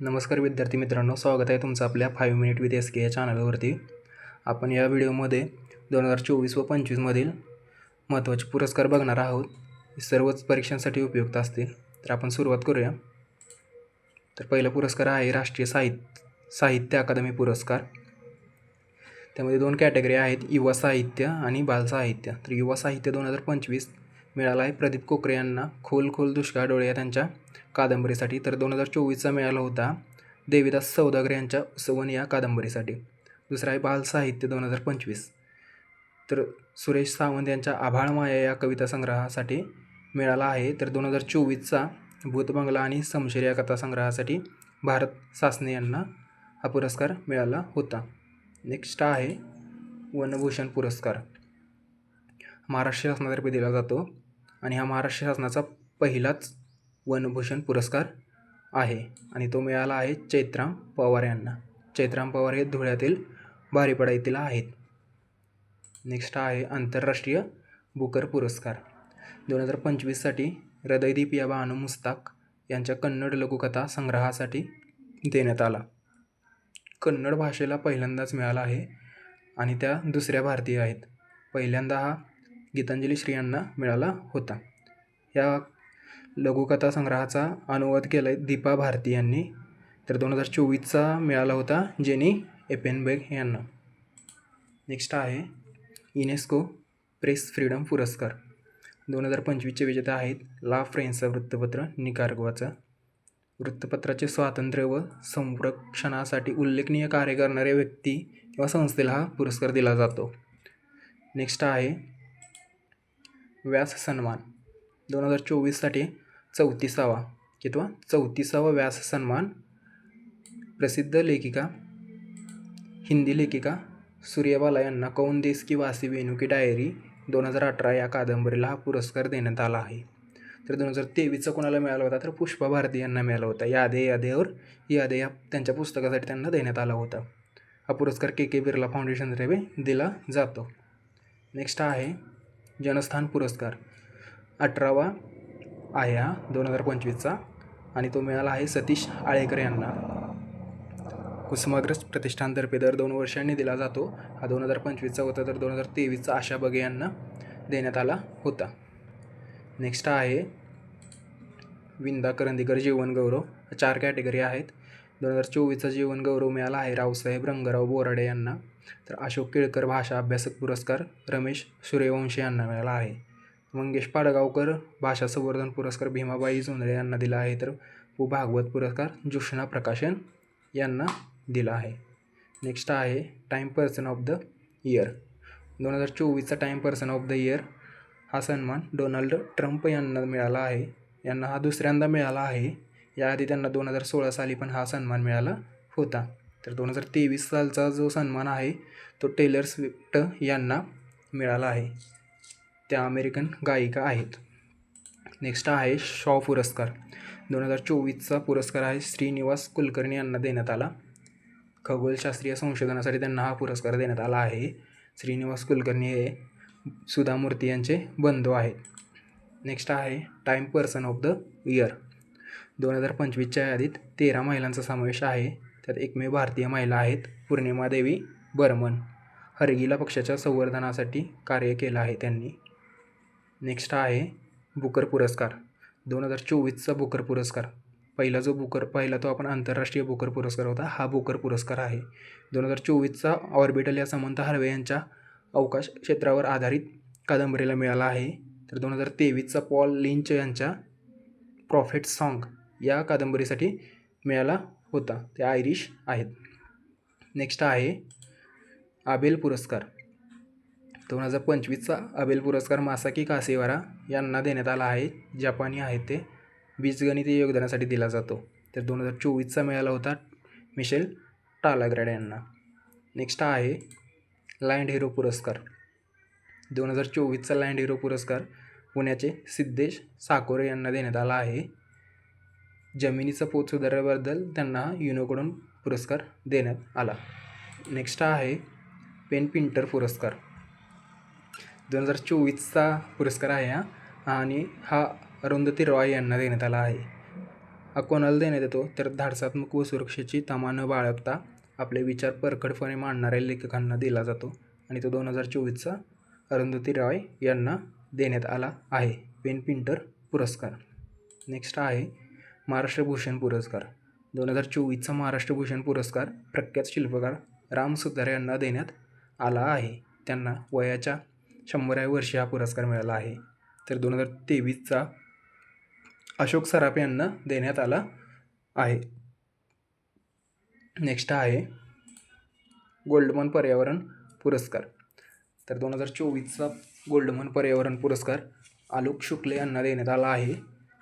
नमस्कार विद्यार्थी मित्रांनो, स्वागत आहे तुमचं आपल्या 5 मिनिट विथ एस के या चॅनलवरती. आपण या व्हिडिओमध्ये 2024 व 25मधील महत्त्वाचे पुरस्कार बघणार आहोत. सर्वच परीक्षांसाठी उपयुक्त असतील. तर आपण सुरुवात करूया. तर पहिला पुरस्कार आहे राष्ट्रीय साहित्य अकादमी पुरस्कार. त्यामध्ये 2 कॅटेगरी आहेत, युवा साहित्य आणि बालसाहित्य. तर युवा साहित्य 2025 मिळाला आहे प्रदीप कोकरे यांना खोल खोल दुष्काळ डोळे या त्यांच्या कादंबरीसाठी. तर 2024चा मिळाला होता देवीदास सौदागर यांच्या सवन या कादंबरीसाठी. दुसरा आहे बालसाहित्य 2025. तर सुरेश सावंत यांच्या आभाळ माया या कविता संग्रहासाठी मिळाला आहे. तर 2024चा भूतबंगला आणि समशेर या कथासंग्रहासाठी भारत सासने यांना हा पुरस्कार मिळाला होता. नेक्स्ट आहे वनभूषण पुरस्कार. महाराष्ट्र शासनातर्फे दिला जातो आणि हा महाराष्ट्र शासनाचा पहिलाच वनभूषण पुरस्कार आहे आणि तो मिळाला आहे चैत्राम पवार यांना. चैत्राम पवार हे धुळ्यातील बारीपाडा येथील आहेत. नेक्स्ट आहे आंतरराष्ट्रीय बुकर पुरस्कार. 2025साठी हृदयदीप या बानू मुस्ताक यांच्या कन्नड लघुकथा संग्रहासाठी देण्यात आला. कन्नड भाषेला पहिल्यांदाच मिळाला आहे आणि त्या दुसऱ्या भारतीय आहेत. पहिल्यांदा हा गीतांजली श्री यांना मिळाला होता. या लघुकथा संग्रहाचा अनुवाद केला आहे दीपा भारती यांनी. तर 2024चा मिळाला होता जेनी एपेनबेग यांना. नेक्स्ट आहे युनेस्को प्रेस फ्रीडम पुरस्कार. 2025चे विजेते आहेत ला फ्रेंचा वृत्तपत्र निकाराग्वाचा. वृत्तपत्राचे स्वातंत्र्य व संरक्षणासाठी उल्लेखनीय कार्य करणाऱ्या व्यक्ती किंवा संस्थेला हा पुरस्कार दिला जातो. नेक्स्ट आहे व्यास सन्मान. 2024साठी 34वा व्यास सन्मान प्रसिद्ध लेखिका हिंदी लेखिका सूर्यबाला यांना कौन देस की वासी वेणू की डायरी 2018 या कादंबरीला हा पुरस्कार देण्यात आला आहे. तर 2023चा कोणाला मिळाला होता तर पुष्पा भारती यांना मिळाला होता. यादेवर यादे या त्यांच्या पुस्तकासाठी त्यांना देण्यात आला होता. हा पुरस्कार के बिर्ला फाउंडेशनतर्फे दिला जातो. नेक्स्ट आहे जनस्थान पुरस्कार. 18वा आहे हा 2025चा आणि तो मिळाला आहे सतीश आळेकर यांना. कुसुमाग्रज प्रतिष्ठानतर्फे दर 2 वर्षांनी दिला जातो. हा 2025चा होता. तर 2023चा आशा बगे यांना देण्यात आला होता. नेक्स्ट आहे विंदा करंदीकर जीवनगौरव. 4 कॅटेगरी आहेत. 2024चा जीवनगौरव मिळाला आहे रावसाहेब रंगराव बोराडे यांना. तर अशोक केळकर भाषा अभ्यासक पुरस्कार रमेश सूर्यवंशी यांना मिळाला आहे. मंगेश पाडगावकर भाषा संवर्धन पुरस्कार भीमाबाई जोंधळे यांना दिला आहे. तर भागवत पुरस्कार ज्योत्स्ना प्रकाशन यांना दिला आहे. नेक्स्ट आहे Time person of the year. 2024चा Time person of the year हा सन्मान डोनाल्ड ट्रम्प यांना मिळाला आहे. यांना हा दुसऱ्यांदा मिळाला आहे. याआधी त्यांना 2016 साली पण हा सन्मान मिळाला होता. तर 2023 सालचा जो सन्मान आहे तो टेलर स्विफ्ट यांना मिळाला आहे. त्या अमेरिकन गायिका आहेत. नेक्स्ट आहे शॉ पुरस्कार. 2024चा पुरस्कार आहे श्रीनिवास कुलकर्णी यांना देण्यात आला. खगोलशास्त्रीय संशोधनासाठी त्यांना हा पुरस्कार देण्यात आला आहे. श्रीनिवास कुलकर्णी हे सुधा मूर्ती यांचे बंधू आहेत. नेक्स्ट आहे Time person of the year. 2025च्या यादीत 13 महिलांचा समावेश आहे. त्यात एकमेव भारतीय महिला आहेत पूर्णिमा देवी बर्मन. हरगिला पक्षाच्या संवर्धनासाठी कार्य केलं आहे त्यांनी. नेक्स्ट आहे बुकर पुरस्कार. 2024चा बुकर पुरस्कार. पहिला तो आपण आंतरराष्ट्रीय बुकर पुरस्कार होता. हा बुकर पुरस्कार आहे. 2024चा ऑर्बिटल या समंत हार्वे यांच्या अवकाश क्षेत्रावर आधारित कादंबरीला मिळाला आहे. तर 2023चा पॉल लिंच यांच्या प्रॉफेट सॉन्ग या कादंबरीसाठी मिळाला होता. ते आयरिश आहेत. नेक्स्ट आहे आबेल पुरस्कार. 2025चा आबेल पुरस्कार मासाकी कासेवारा यांना देण्यात आला आहे. जपानी आहेत ते. बीजगणितीय योगदानासाठी दिला जातो. तर 2024चा मिळाला होता मिशेल टालाग्रॅड यांना. नेक्स्ट आहे लँड हिरो पुरस्कार. 2024चा लँड हिरो पुरस्कार पुण्याचे सिद्धेश साकोरे यांना देण्यात आला आहे. जमिनीचा पोत सुधारल्याबद्दल त्यांना युनोकडून पुरस्कार देण्यात आला. नेक्स्ट आहे पेन पिंटर पुरस्कार. 2024चा पुरस्कार आहे हा आणि हा अरुंधती रॉय यांना देण्यात आला आहे. हा कोणाला देण्यात येतो तर धाडसात्मक व सुरक्षेची तमा न बाळगता आपले विचार परखडपणे मांडणाऱ्या लेखकांना दिला जातो आणि तो 2024चा अरुंधती रॉय यांना देण्यात आला आहे पेन पिंटर पुरस्कार. नेक्स्ट आहे महाराष्ट्र भूषण पुरस्कार. 2024चा महाराष्ट्र भूषण पुरस्कार प्रख्यात शिल्पकार राम सुतार यांना देण्यात आला आहे. त्यांना वयाच्या 100व्या वर्षी हा पुरस्कार मिळाला आहे. तर 2023चा अशोक सराफ यांना देण्यात आला आहे. नेक्स्ट आहे गोल्डमन पर्यावरण पुरस्कार. तर 2024चा गोल्डमन पर्यावरण पुरस्कार आलोक शुक्ले यांना देण्यात आला आहे.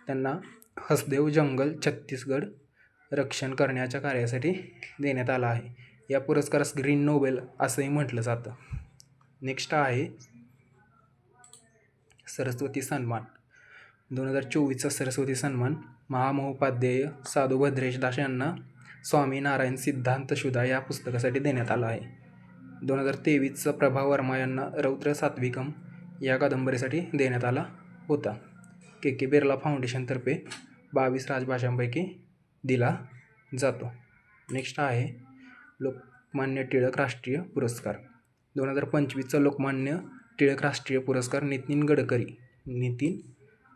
त्यांना हसदेव जंगल छत्तीसगड रक्षण करण्याच्या कार्यासाठी देण्यात आला आहे. या पुरस्कारास ग्रीन नोबेल असंही म्हटलं जातं. नेक्स्ट आहे सरस्वती सन्मान. 2024चा सरस्वती सन्मान महामहोपाध्याय साधू भद्रेश दास यांना स्वामी नारायण सिद्धांत सुधा या पुस्तकासाठी देण्यात आला आहे. 2023चा प्रभा वर्मा यांना रौद्र सात्विकम या कादंबरीसाठी देण्यात आला होता. के बिर्ला फाउंडेशनतर्फे 22 राजभाषांपैकी दिला जातो. नेक्स्ट आहे लोकमान्य टिळक राष्ट्रीय पुरस्कार. 2025चा लोकमान्य टिळक राष्ट्रीय पुरस्कार नितीन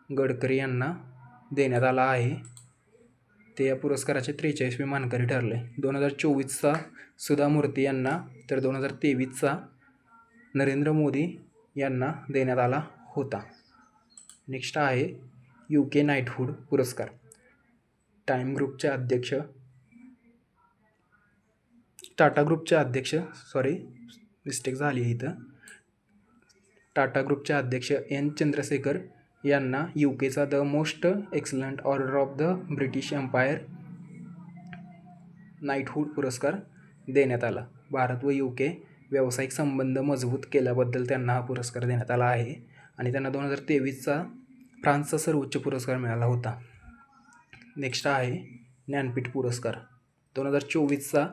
गडकरी यांना देण्यात आला आहे. ते या पुरस्काराचे 43वे मानकरी ठरले. 2024चा सुधा मूर्ती यांना तर 2023चा नरेंद्र मोदी यांना देण्यात आला होता. नेक्स्ट आहे UK नाईटहूड पुरस्कार. टाटा ग्रुपचे अध्यक्ष N चंद्रशेखर यांना UKचा the Most Excellent Order of the British Empire knighthood पुरस्कार देण्यात आला. भारत व UK व्यावसायिक संबंध मजबूत केल्याबद्दल त्यांना हा पुरस्कार देण्यात आला आहे आणि त्यांना 2023चा फ्रान्सचा सर्वोच्च पुरस्कार मिळाला होता. नेक्स्ट आहे ज्ञानपीठ पुरस्कार. 2024चा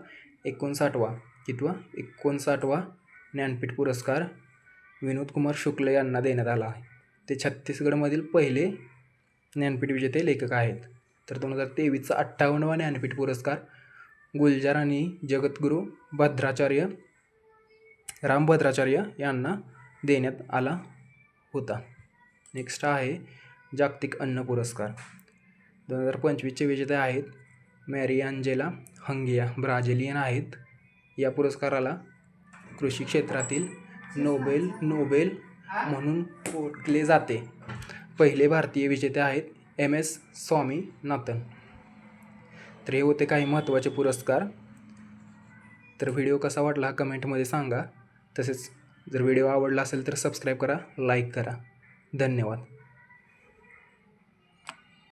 59वा ज्ञानपीठ पुरस्कार विनोद कुमार शुक्ल यांना देण्यात आला आहे. ते छत्तीसगडमधील पहिले ज्ञानपीठ विजेते लेखक आहेत. तर 2023चा 58वा ज्ञानपीठ पुरस्कार गुलजार आणि जगद्गुरू रामभद्राचार्य यांना देण्यात आला होता. नेक्स्ट आहे जागतिक अन्न पुरस्कार. 2025चे विजेते आहेत मॅरियान्जेला हंगिया, ब्राझिलियन आहेत. या पुरस्काराला कृषी क्षेत्रातील नोबेल म्हणून ओळखले जाते. पहिले भारतीय विजेते आहेत MS स्वामीनाथन. तर हे होते काही महत्त्वाचे पुरस्कार. तर व्हिडिओ कसा वाटला कमेंटमध्ये सांगा. तसेच जर व्हिडिओ आवडला असेल तर सबस्क्राईब करा, लाईक करा. धन्यवाद.